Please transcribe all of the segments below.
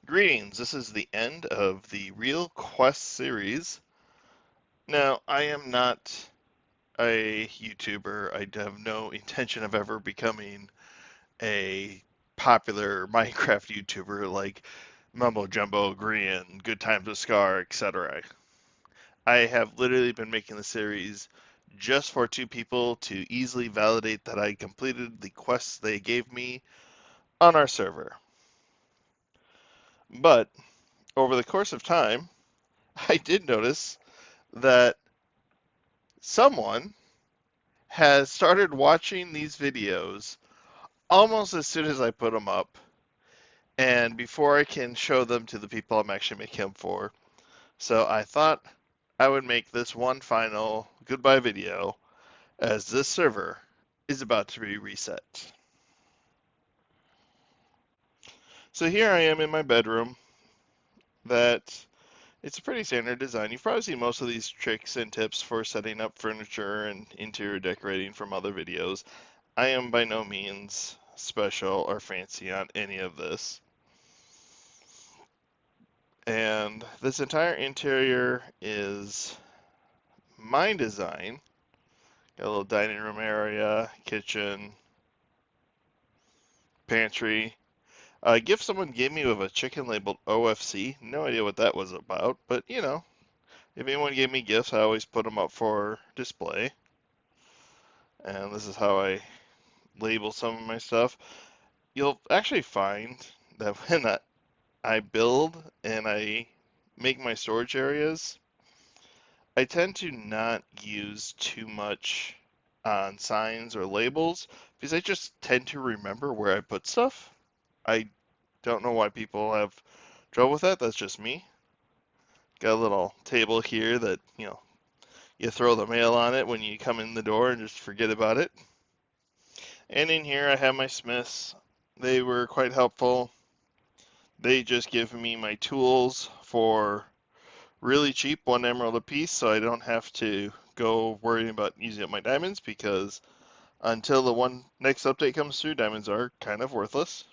Greetings, this is the end of the Real Quest series. Now, I am not a YouTuber. I have no intention of ever becoming a popular Minecraft YouTuber like Mumbo Jumbo, Grian, Good Times with Scar, etc. I have literally been making the series just for two people to easily validate that I completed the quests they gave me on our server. But over the course of time, I did notice that someone has started watching these videos almost as soon as I put them up, and before I can show them to the people I'm actually making them for. So I thought I would make this one final goodbye video as this server is about to be reset. So here I am in my bedroom. That it's a pretty standard design. You've probably seen most of these tricks and tips for setting up furniture and interior decorating from other videos. I am by no means special or fancy on any of this. And this entire interior is my design. Got a little dining room area, kitchen, pantry. A gift someone gave me with a chicken labeled OFC. No idea what that was about, but if anyone gave me gifts, I always put them up for display. And this is how I label some of my stuff. You'll actually find that when I build and I make my storage areas, I tend to not use too much on signs or labels because I just tend to remember where I put stuff. I don't know why people have trouble with that. That's just me. Got a little table here that, you throw the mail on it when you come in the door and just forget about it. And in here I have my smiths. They were quite helpful. They just give me my tools for really cheap, 1 emerald a piece, so I don't have to go worrying about using up my diamonds because until the one next update comes through, diamonds are kind of worthless.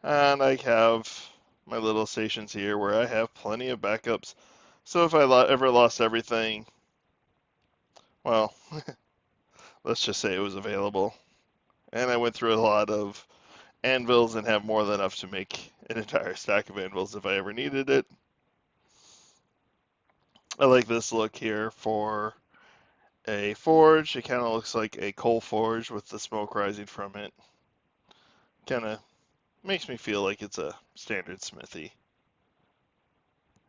And I have my little stations here where I have plenty of backups. So if I ever lost everything, well, let's just say it was available. And I went through a lot of anvils and have more than enough to make an entire stack of anvils if I ever needed it. I like this look here for a forge. It kind of looks like a coal forge with the smoke rising from it. Kind of makes me feel like it's a standard smithy.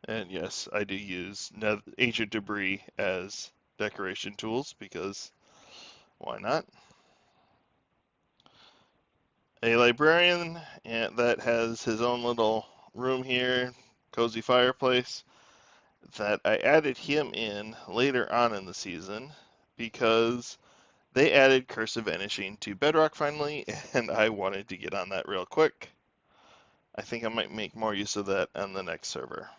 And yes, I do use ancient debris as decoration tools because why not? A librarian that has his own little room here, cozy fireplace, that I added him in later on in the season because they added cursive vanishing to Bedrock finally, and I wanted to get on that real quick. I think I might make more use of that on the next server.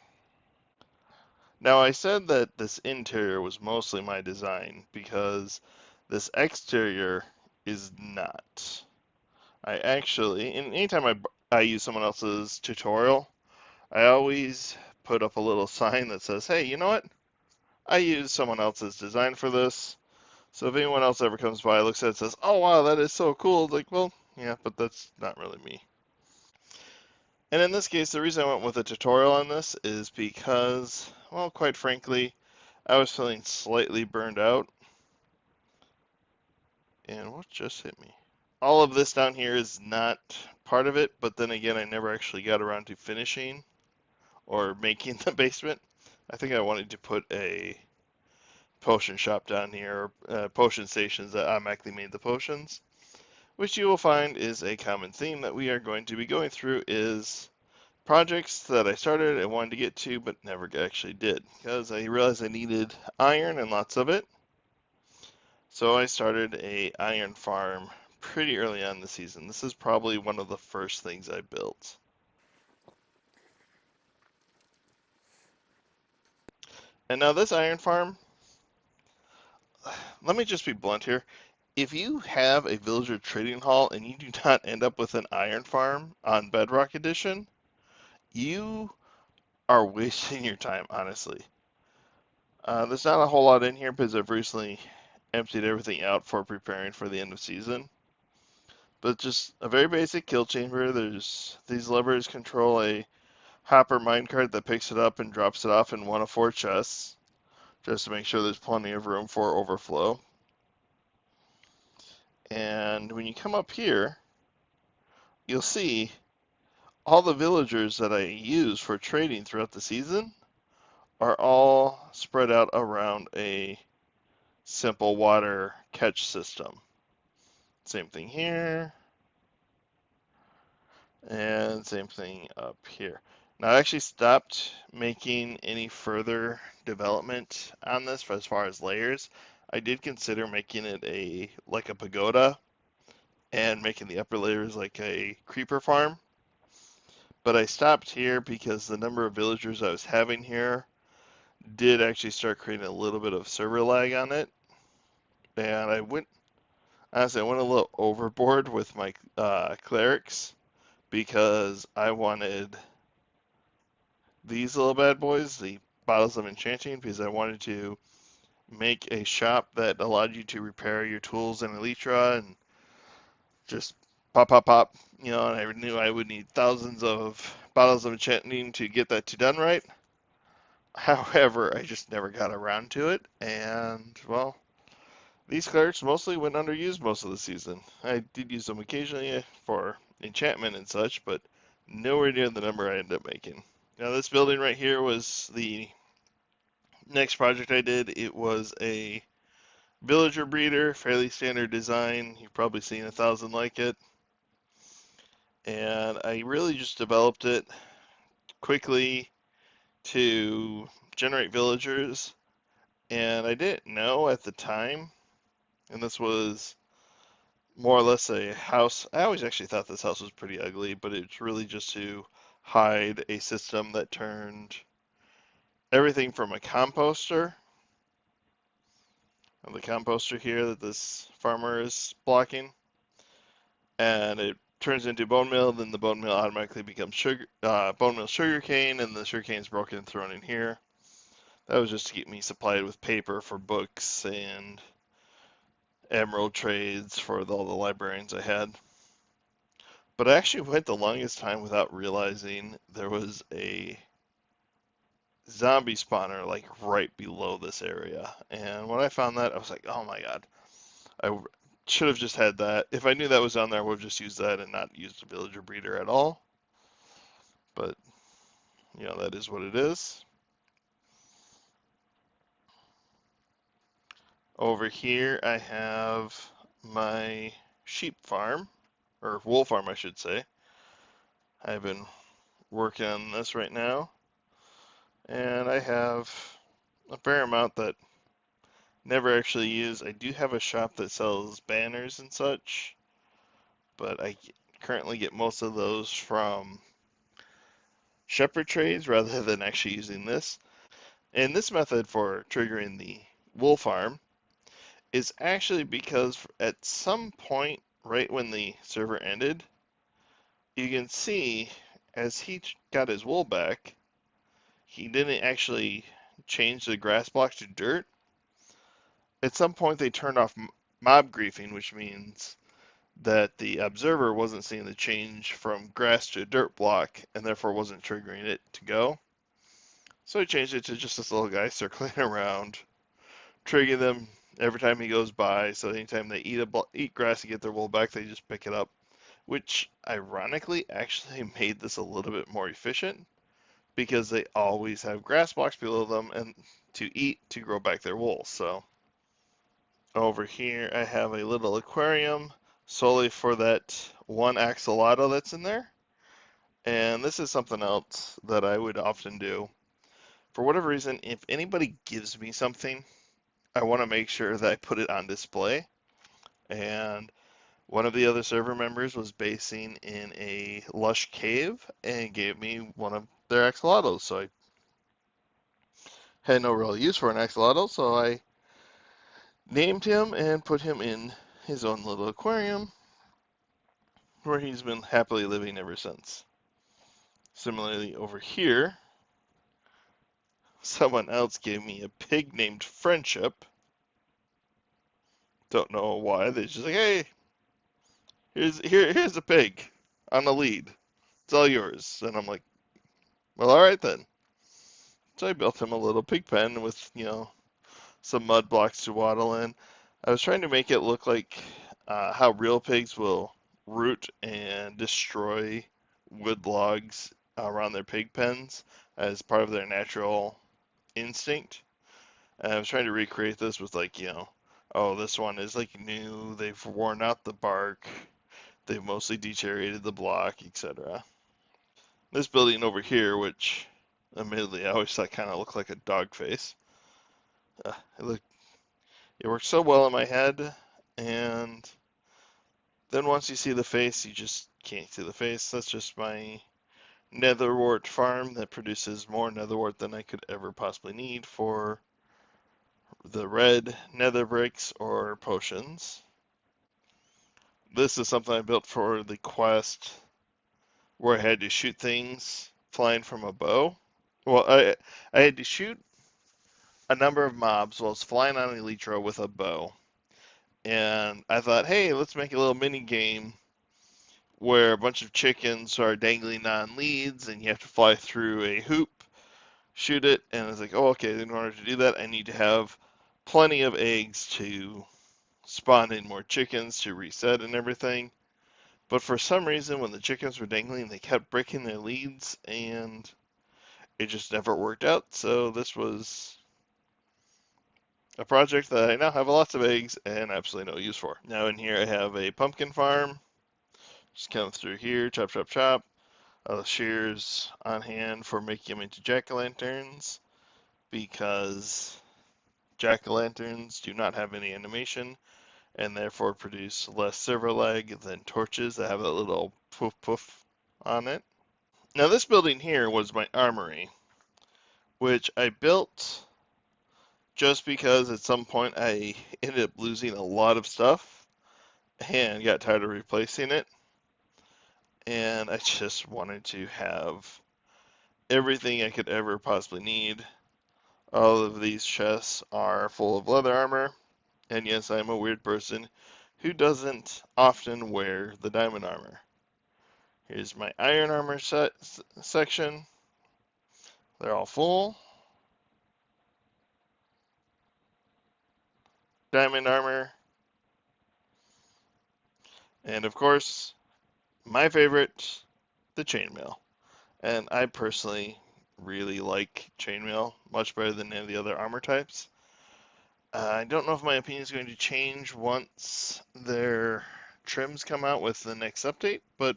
Now, I said that this interior was mostly my design because this exterior is not. I actually, and anytime I use someone else's tutorial, I always put up a little sign that says, hey, you know what? I used someone else's design for this. So if anyone else ever comes by, looks at it, and says, oh, wow, that is so cool. It's like, well, yeah, but that's not really me. And in this case, the reason I went with a tutorial on this is because, well, quite frankly, I was feeling slightly burned out. And what just hit me? All of this down here is not part of it, but then again, I never actually got around to finishing or making the basement. I think I wanted to put a potion shop down here, potion stations that automatically made the potions, which you will find is a common theme that we are going to be going through is projects that I started and wanted to get to but never actually did because I realized I needed iron and lots of it. So I started a iron farm pretty early on in the season. This is probably one of the first things I built. And now this iron farm, let me just be blunt here. If you have a villager trading hall and you do not end up with an iron farm on Bedrock Edition, you are wasting your time, honestly. There's not a whole lot in here because I've recently emptied everything out for preparing for the end of season. But just a very basic kill chamber. There's these levers control a hopper minecart that picks it up and drops it off in one of 4 chests, just to make sure there's plenty of room for overflow. And when you come up here, you'll see all the villagers that I use for trading throughout the season are all spread out around a simple water catch system. Same thing here, and same thing up here. Now, I actually stopped making any further development on this as far as layers. I did consider making it like a pagoda and making the upper layers like a creeper farm, but I stopped here because the number of villagers I was having here did actually start creating a little bit of server lag on it, and honestly, I went a little overboard with my clerics because I wanted these little bad boys, the bottles of enchanting, because I wanted to make a shop that allowed you to repair your tools in Elytra and just pop, pop, pop. And I knew I would need thousands of bottles of enchanting to get that to done right. However, I just never got around to it, and well, these clerics mostly went underused most of the season. I did use them occasionally for enchantment and such, but nowhere near the number I ended up making. Now, this building right here was the next project I did. It was a villager breeder, fairly standard design. You've probably seen 1,000 like it. And I really just developed it quickly to generate villagers. And I didn't know at the time, and this was more or less a house. I always actually thought this house was pretty ugly, but it's really just to hide a system that turned everything from a composter, and the composter here that this farmer is blocking, and it turns into bone meal. Then the bone meal automatically becomes bone meal sugar cane, and the sugar cane is broken and thrown in here. That was just to keep me supplied with paper for books and emerald trades for all the librarians I had. But I actually went the longest time without realizing there was a zombie spawner like right below this area. And when I found that, I was like, oh my god, I should have just had that. If I knew that was on there, I would have just used that and not used the villager breeder at all. But, that is what it is. Over here, I have my sheep farm, or wool farm, I should say. I've been working on this right now, and I have a fair amount that never actually use. I do have a shop that sells banners and such, but I currently get most of those from shepherd trades rather than actually using this. And this method for triggering the wool farm is actually because at some point, right when the server ended, you can see as he got his wool back, he didn't actually change the grass blocks to dirt. At some point, they turned off mob griefing, which means that the observer wasn't seeing the change from grass to dirt block and therefore wasn't triggering it to go. So he changed it to just this little guy circling around, triggering them every time he goes by. So anytime they eat grass to get their wool back, they just pick it up, which ironically actually made this a little bit more efficient because they always have grass blocks below them and to eat to grow back their wool. So over here I have a little aquarium solely for that one axolotl that's in there. And this is something else that I would often do. For whatever reason, if anybody gives me something, I want to make sure that I put it on display. And one of the other server members was basing in a lush cave and gave me one of their axolotls. So I had no real use for an axolotl, so I named him and put him in his own little aquarium where he's been happily living ever since. Similarly, over here, someone else gave me a pig named Friendship. Don't know why. They're just like, hey, here's a pig on the lead. It's all yours. And I'm like, well, all right then. So I built him a little pig pen with, some mud blocks to waddle in. I was trying to make it look like how real pigs will root and destroy wood logs around their pig pens as part of their natural instinct. And I was trying to recreate this with like, oh, this one is like new, they've worn out the bark, they've mostly deteriorated the block, etc. This building over here, which admittedly I always thought kind of looked like a dog face, uh, it, it worked so well in my head, and then once you see the face, you just can't see the face. That's just my netherwort farm that produces more netherwort than I could ever possibly need for the red nether bricks or potions. This is something I built for the quest where I had to shoot things flying from a bow. Well, I had to shoot a number of mobs while I was flying on Elytra with a bow. And I thought, hey, let's make a little mini game where a bunch of chickens are dangling on leads and you have to fly through a hoop, shoot it, and it's like, oh, okay, in order to do that, I need to have plenty of eggs to spawn in more chickens to reset and everything. But for some reason, when the chickens were dangling, they kept breaking their leads, and it just never worked out. So this was a project that I now have lots of eggs and absolutely no use for. Now in here I have a pumpkin farm. Just come through here, chop, chop, chop. Shears on hand for making them into jack-o'-lanterns because jack-o'-lanterns do not have any animation and therefore produce less server lag than torches that have that little poof poof on it. Now this building here was my armory, which I built just because at some point I ended up losing a lot of stuff and got tired of replacing it. And I just wanted to have everything I could ever possibly need. All of these chests are full of leather armor, and yes, I'm a weird person who doesn't often wear the diamond armor. Here's my iron armor section. They're all full. Diamond armor. And of course, my favorite, the chainmail. And I personally really like chainmail much better than any of the other armor types. I don't know if my opinion is going to change once their trims come out with the next update, but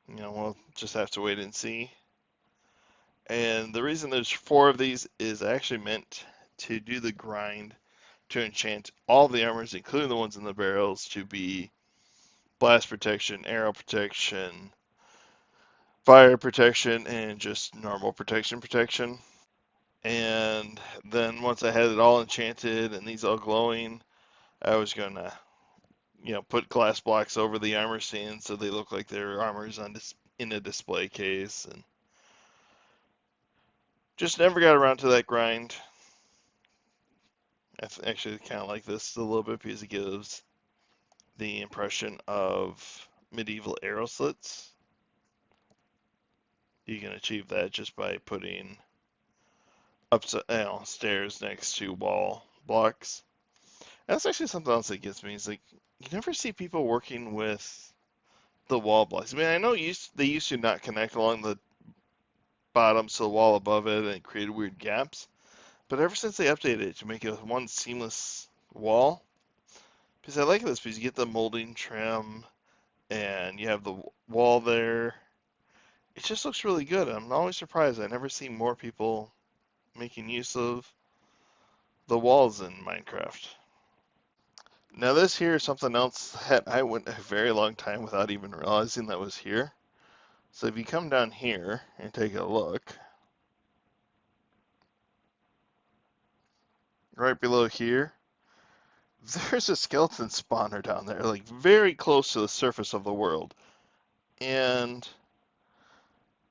we'll just have to wait and see. And the reason there's 4 of these is I actually meant to do the grind to enchant all the armors, including the ones in the barrels, to be blast protection, arrow protection, fire protection, and just normal protection. And then once I had it all enchanted and these all glowing, I was gonna, put glass blocks over the armor stands so they look like their armor's in a display case, and just never got around to that grind. I actually kind of like this a little bit because it gives the impression of medieval arrow slits. You can achieve that just by putting stairs next to wall blocks. That's actually something else that gets me. Is like you never see people working with the wall blocks. I mean, I know they used to not connect along the bottom to the wall above it, and it created weird gaps. But ever since they updated it to make it one seamless wall, because I like this because you get the molding trim and you have the wall there. It just looks really good. I'm always surprised. I never see more people making use of the walls in Minecraft. Now this here is something else that I went a very long time without even realizing that was here. So if you come down here and take a look, right below here, there's a skeleton spawner down there, like very close to the surface of the world. And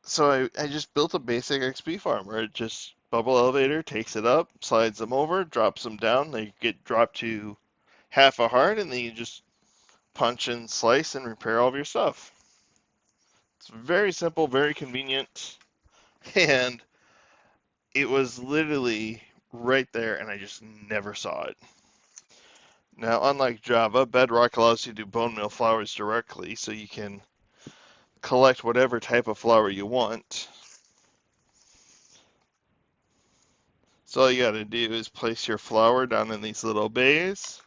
So I just built a basic XP farm where it just bubble elevator takes it up, slides them over, drops them down. They get dropped to half a heart, and then you just punch and slice and repair all of your stuff. It's very simple, very convenient, and it was literally right there, and I just never saw it. Now, unlike Java, Bedrock allows you to do bone meal flowers directly, so you can collect whatever type of flower you want. So all you got to do is place your flower down in these little bays,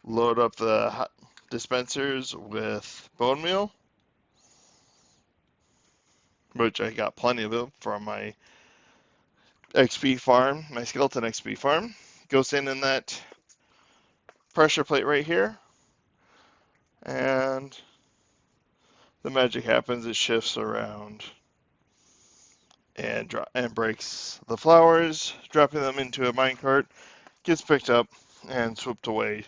load up the dispensers with bone meal, which I got plenty of it from my XP farm, my skeleton XP farm. Goes in that pressure plate right here, and the magic happens. It shifts around and breaks the flowers, dropping them into a minecart, gets picked up and swooped away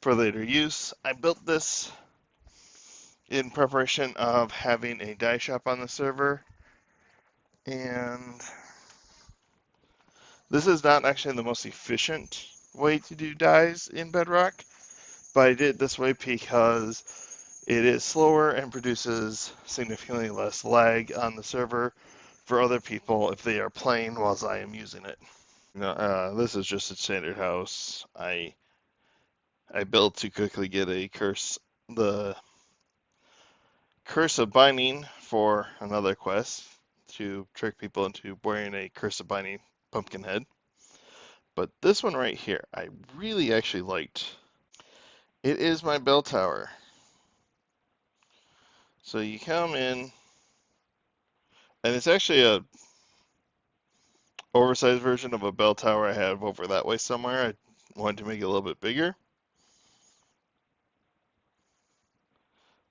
for later use. I built this in preparation of having a dye shop on the server, and this is not actually the most efficient way to do dyes in Bedrock, but I did it this way because it is slower and produces significantly less lag on the server for other people if they are playing whilst I am using it. This is just a standard house. I built to quickly get the curse of binding for another quest to trick people into wearing a curse of binding pumpkin head. But this one right here, I really actually liked. It is my bell tower. So you come in, and it's actually a oversized version of a bell tower I have over that way somewhere. I wanted to make it a little bit bigger.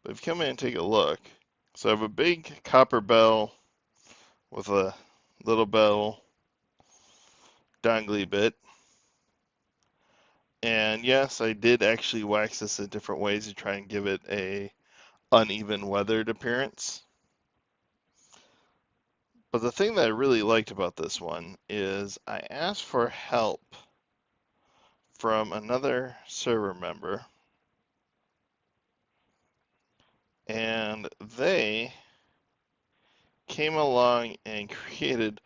But if you come in and take a look, so I have a big copper bell with a little bell dangly bit. And yes, I did actually wax this in different ways to try and give it a uneven weathered appearance. But the thing that I really liked about this one is I asked for help from another server member, and they came along and created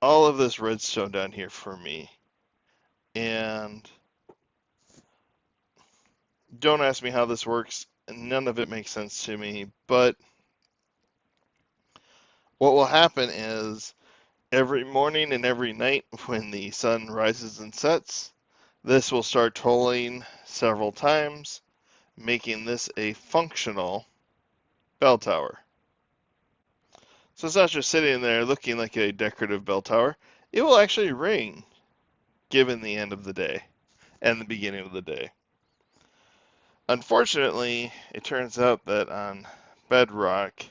all of this redstone down here for me. And don't ask me how this works, none of it makes sense to me, but what will happen is every morning and every night when the sun rises and sets, this will start tolling several times, making this a functional bell tower. So it's not just sitting there looking like a decorative bell tower. It will actually ring given the end of the day and the beginning of the day. Unfortunately, it turns out that on Bedrock,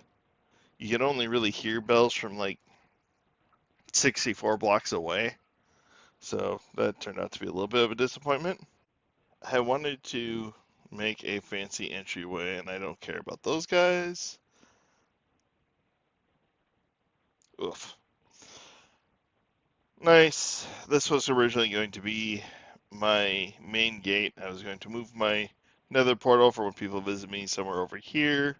you can only really hear bells from like 64 blocks away. So that turned out to be a little bit of a disappointment. I wanted to make a fancy entryway, and I don't care about those guys. Oof. Nice. This was originally going to be my main gate. I was going to move my nether portal for when people visit me somewhere over here.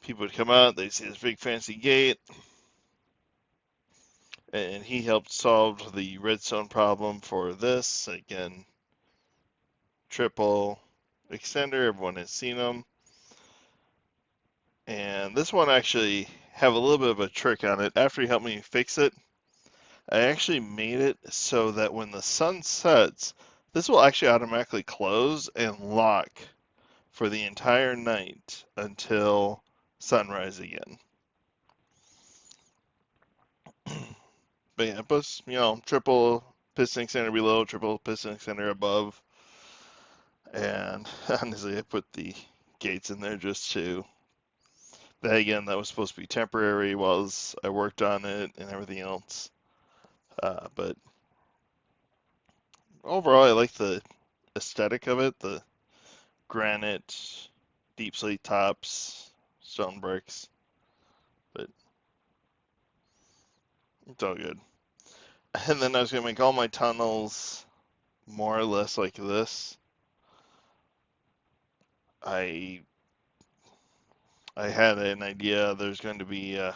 People would come out, they'd see this big fancy gate, and he helped solve the redstone problem for this. Again, triple extender, everyone has seen them. And this one actually have a little bit of a trick on it. After he helped me fix it, I actually made it so that when the sun sets, this will actually automatically close and lock for the entire night until sunrise again. But yeah, plus, triple piston extender below, triple piston extender above. And honestly, I put the gates in there just to. That again, that was supposed to be temporary while I worked on it and everything else. But overall, I like the aesthetic of it. The granite, deep slate tops, stone bricks. But It's all good. And then I was gonna make all my tunnels more or less like this. I I had an idea. There's going to be a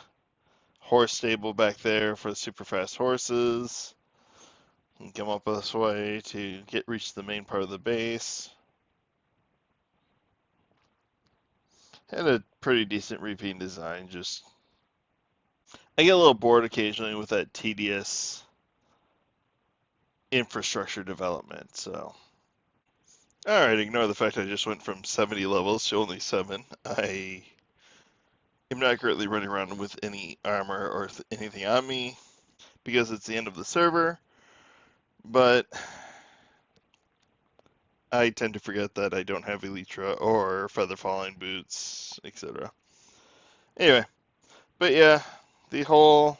horse stable back there for the super fast horses. And come up this way to reach the main part of the base. Had a pretty decent repeat design. Just I get a little bored occasionally with that tedious infrastructure development. So, all right, ignore the fact I just went from 70 levels to only 7. I am not currently running around with any armor or anything on me because it's the end of the server, but I tend to forget that I don't have Elytra or Feather Falling Boots, etc. Anyway, but yeah, the whole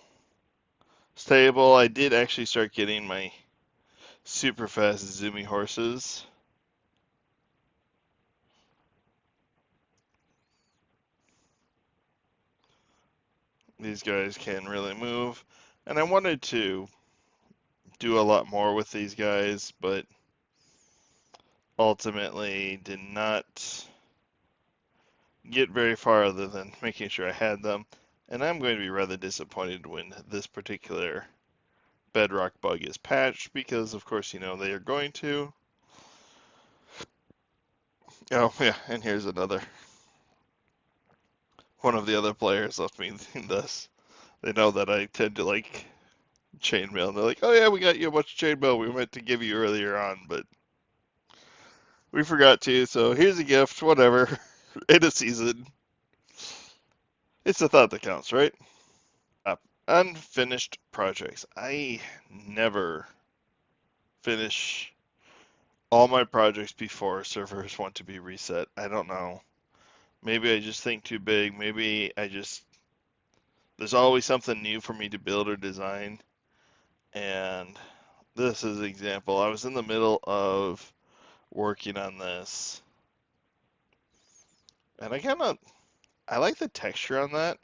stable, I did actually start getting my super fast zoomy horses. These guys can really move, and I wanted to do a lot more with these guys, but ultimately did not get very far other than making sure I had them. And I'm going to be rather disappointed when this particular bedrock bug is patched because, of course, they are going to. Oh, yeah, and here's another. One of the other players left me this. They know that I tend to like chainmail, and they're like, oh, yeah, we got you a bunch of chainmail we meant to give you earlier on, but we forgot to, so here's a gift, whatever. In a season. It's the thought that counts, right? Unfinished projects. I never finish all my projects before servers want to be reset. I don't know. Maybe I just think too big. Maybe there's always something new for me to build or design. And this is an example. I was in the middle of working on this. And I like the texture on that.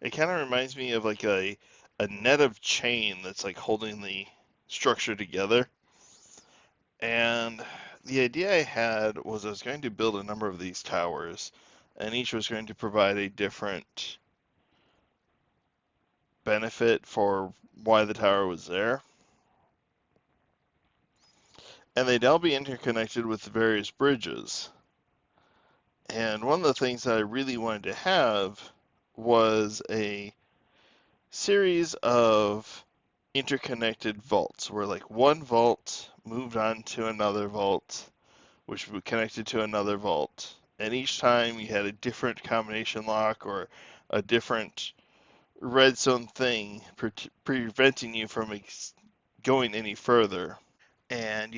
It kind of reminds me of like a net of chain that's like holding the structure together. And the idea I had was I was going to build a number of these towers, and each was going to provide a different benefit for why the tower was there. And they'd all be interconnected with various bridges. And one of the things that I really wanted to have was a series of interconnected vaults where like one vault moved on to another vault which would connected to another vault. And each time you had a different combination lock or a different redstone thing preventing you from going any further. And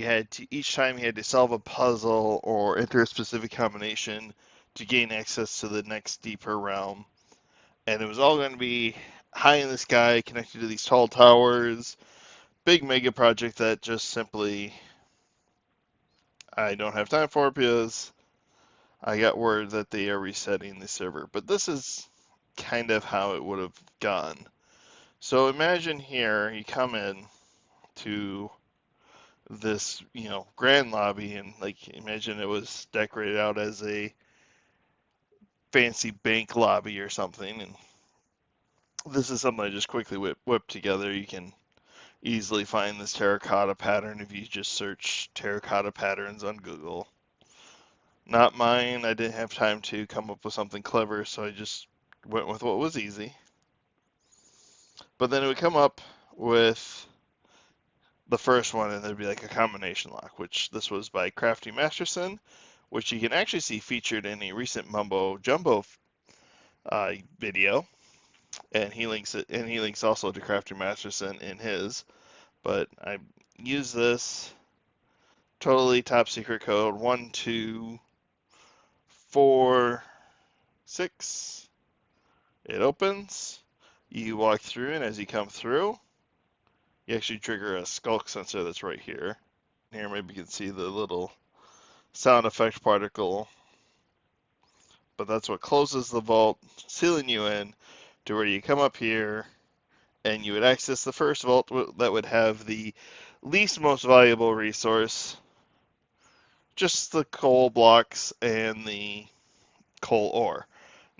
each time you had to solve a puzzle or enter a specific combination to gain access to the next deeper realm. And it was all going to be high in the sky, connected to these tall towers. Big mega project that just simply I don't have time for because I got word that they are resetting the server, but this is kind of how it would have gone. So imagine here you come in to this, grand lobby and like imagine it was decorated out as a fancy bank lobby or something. And this is something I just quickly whipped together. You can easily find this terracotta pattern if you just search terracotta patterns on Google. Not mine. I didn't have time to come up with something clever, so I just went with what was easy. But then it would come up with the first one, and there'd be like a combination lock, which this was by Crafty Masterson, which you can actually see featured in a recent Mumbo Jumbo video, and he links it, and he links also to Crafty Masterson in his. But I use this totally top secret code 1246. It opens. You walk through, and as you come through, you actually trigger a skulk sensor that's right here. Here, maybe you can see the little sound effect particle, but that's what closes the vault, sealing you in to where you come up here and you would access the first vault that would have the least most valuable resource, just the coal blocks and the coal ore.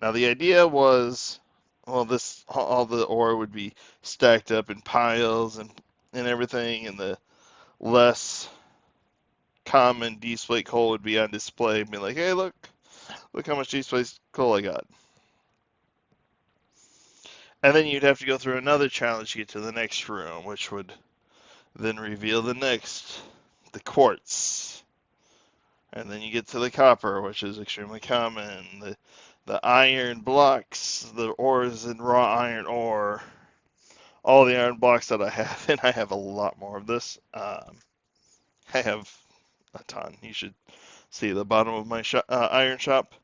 Now the idea was, well, this all the ore would be stacked up in piles and everything, and the less common deep slate coal would be on display, being like, hey, look how much deep slate coal I got. And then you'd have to go through another challenge to get to the next room, which would then reveal the quartz. And then you get to the copper, which is extremely common. The iron blocks, the ores and raw iron ore, all the iron blocks that I have, and I have a lot more of this. I have a ton. You should see the bottom of my iron shop.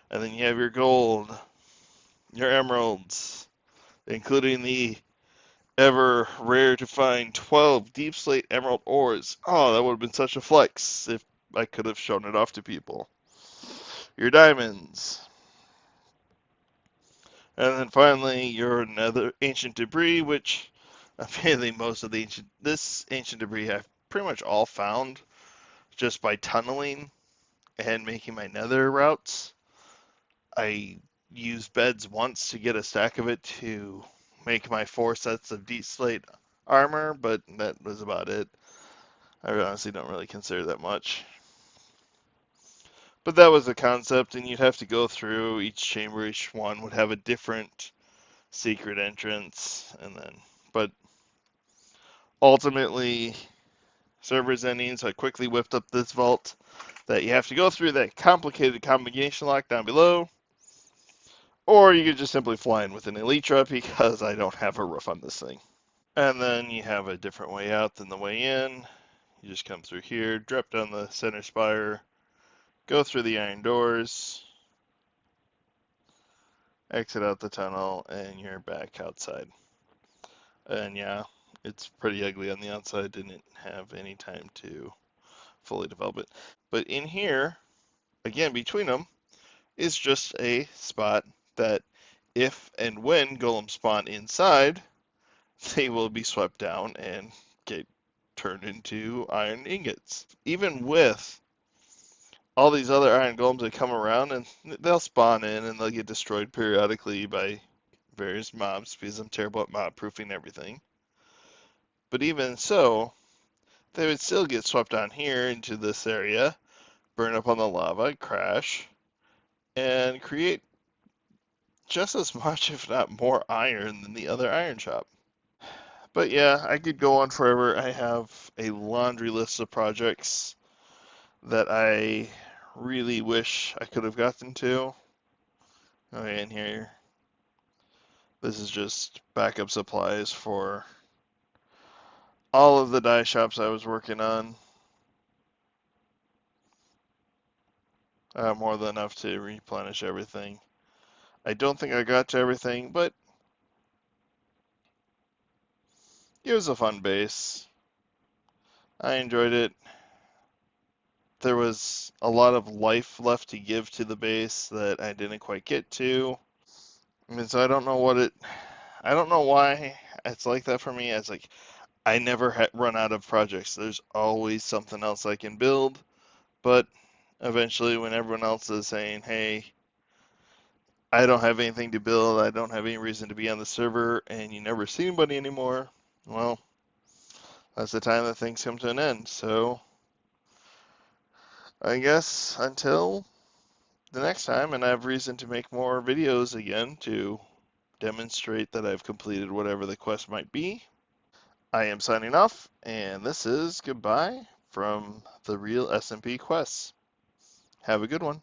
And then you have your gold, your emeralds, including the ever rare to find 12 deep slate emerald ores. Oh, that would have been such a flex if I could have shown it off to people. Your diamonds. And then finally, your nether ancient debris, which apparently most of this ancient debris I've pretty much all found just by tunneling and making my nether routes. I used beds once to get a stack of it to make my 4 sets of deep slate armor, but that was about it. I honestly don't really consider that much. But that was the concept, and you'd have to go through each chamber. Each one would have a different secret entrance, and then, but ultimately, server's ending, so I quickly whipped up this vault that you have to go through that complicated combination lock down below, or you could just simply fly in with an elytra because I don't have a roof on this thing. And then you have a different way out than the way in. You just come through here, drop down the center spire, go through the iron doors, exit out the tunnel, and you're back outside. And yeah, it's pretty ugly on the outside. Didn't have any time to fully develop it. But in here, again, between them, is just a spot that if and when golems spawn inside, they will be swept down and get turned into iron ingots. Even with all these other iron golems that come around, and they'll spawn in and they'll get destroyed periodically by various mobs because I'm terrible at mob proofing everything. But even so, they would still get swept down here into this area, burn up on the lava, crash, and create just as much, if not more, iron than the other iron shop. But yeah, I could go on forever. I have a laundry list of projects that I really wish I could have gotten to. Okay, and here, this is just backup supplies for all of the dye shops I was working on. I have more than enough to replenish everything. I don't think I got to everything, but it was a fun base. I enjoyed it. There was a lot of life left to give to the base that I didn't quite get to. I mean, so I don't know why it's like that for me. It's like I never run out of projects. There's always something else I can build, but eventually when everyone else is saying, hey, I don't have anything to build, I don't have any reason to be on the server, and you never see anybody anymore, well, that's the time that things come to an end. So I guess until the next time, and I have reason to make more videos again to demonstrate that I've completed whatever the quest might be, I am signing off, and this is goodbye from the real SMP quests. Have a good one.